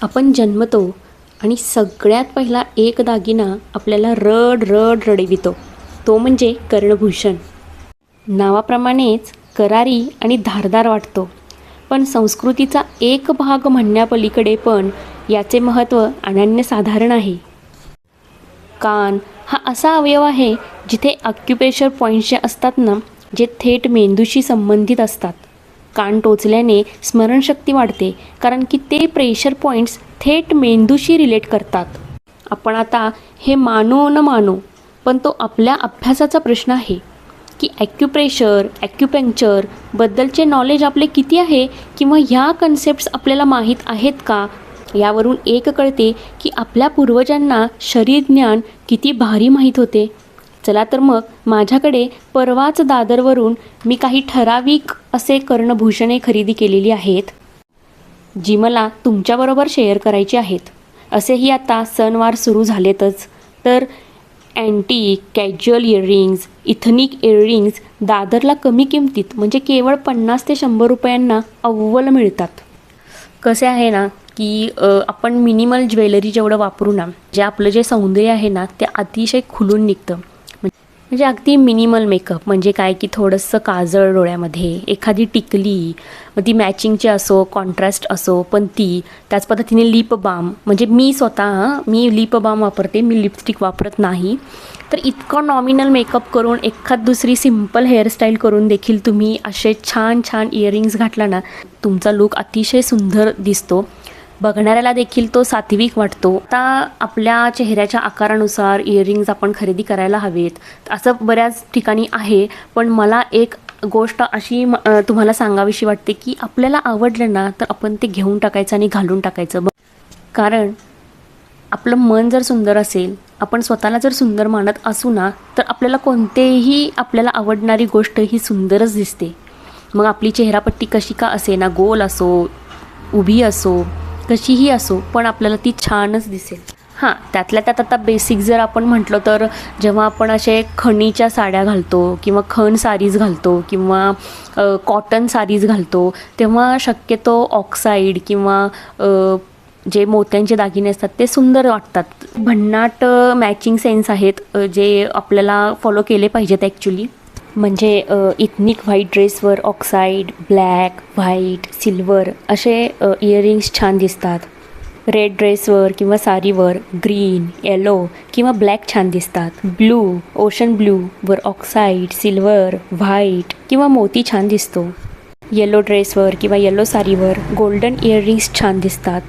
आपण जन्मतो आणि सगळ्यात पहिला एक दागिना आपल्याला रड रड रडवितो, तो म्हणजे कर्णभूषण. नावाप्रमाणेच करारी आणि धारदार वाटतो, पण संस्कृतीचा एक भाग म्हणण्यापलीकडे पण याचे महत्त्व अनन्यसाधारण आहे. कान हा असा अवयव आहे जिथे अक्युप्रेशर पॉईंट्स जे असतात ना, जे थेट मेंदूशी संबंधित असतात. कान टोचल्याने स्मरणशक्ती वाढते, कारण की ते प्रेशर पॉईंट्स थेट मेंदूशी रिलेट करतात. आपण आता हे मानो न मानो, पण तो आपल्या अभ्यासाचा प्रश्न आहे की ॲक्युपंक्चर बद्दलचे नॉलेज आपले किती आहे, किंवा ह्या कन्सेप्ट्स आपल्याला माहीत आहेत का. यावरून एक कळते की आपल्या पूर्वजांना शरीरज्ञान किती भारी माहीत होते. चला तर मग माझ्याकडे परवाच दादरवरून मी काही ठराविक असे कर्णभूषणे खरेदी केलेली आहेत, जी मला तुमच्याबरोबर शेअर करायची आहेत. असेही आता सणवार सुरू झालेतच, तर antique casual earrings, ethnic earrings दादरला कमी किमतीत म्हणजे केवळ 50 ते 100 रुपयांना अव्वल मिळतात. कसे आहे ना की आपण मिनिमल ज्वेलरी जेवढं वापरू ना, जे आपलं जे सौंदर्य आहे ना, ते अतिशय खुलून निघतं. म्हणजे अगदी मिनिमल मेकअप म्हणजे काय की थोडंसं काजळ डोळ्यामध्ये, एखादी टिकली, मग ती मॅचिंगची असो, कॉन्ट्रास्ट असो, पण ती त्याच पद्धतीने लिप बाम. म्हणजे मी मी लिप बाम वापरते, मी लिपस्टिक वापरत नाही. तर इतकं नॉमिनल मेकअप करून एखाद दुसरी सिम्पल हेअरस्टाईल करून देखील तुम्ही असे छान छान इयरिंग्स घातला ना, तुमचा लूक अतिशय सुंदर दिसतो. बघणाऱ्याला देखील तो सात्विक वाटतो. आता आपल्या चेहऱ्याच्या आकारानुसार इयरिंग्ज आपण खरेदी करायला हवेत, असं बऱ्याच ठिकाणी आहे. पण मला एक गोष्ट अशी तुम्हाला सांगावीशी वाटते की आपल्याला आवडलं ना, तर आपण ते घेऊन टाकायचं आणि घालून टाकायचं. कारण आपलं मन जर सुंदर असेल, आपण स्वतःला जर सुंदर मानत असू ना, तर आपल्याला कोणतेही आपल्याला आवडणारी गोष्ट ही सुंदरच दिसते. मग आपली चेहरापट्टी कशी का असे ना, गोल असो, उभी असो, कशीही असो, पण आपल्याला ती छानच दिसेल. हां, त्यातल्या त्यात आता बेसिक जर आपण म्हटलं तर जेव्हा आपण असे खणीच्या साड्या घालतो किंवा खण सारीज घालतो किंवा कॉटन सारीज घालतो, तेव्हा शक्यतो ऑक्साईड किंवा जे मोत्यांचे दागिने असतात ते सुंदर वाटतात. भन्नाट मॅचिंग सेन्स आहेत, जे आपल्याला फॉलो केले पाहिजेत ॲक्च्युली. म्हणजे इथनिक व्हाईट ड्रेसवर ऑक्साईड, ब्लॅक, व्हाईट, सिल्वर असे इयरिंग्स छान दिसतात. रेड ड्रेसवर किंवा साडीवर ग्रीन, येलो किंवा ब्लॅक छान दिसतात. ओशन ब्लूवर ऑक्साईड, सिल्वर, व्हाईट किंवा मोती छान दिसतो. येलो ड्रेसवर किंवा येलो साडीवर गोल्डन इयरिंग्स छान दिसतात.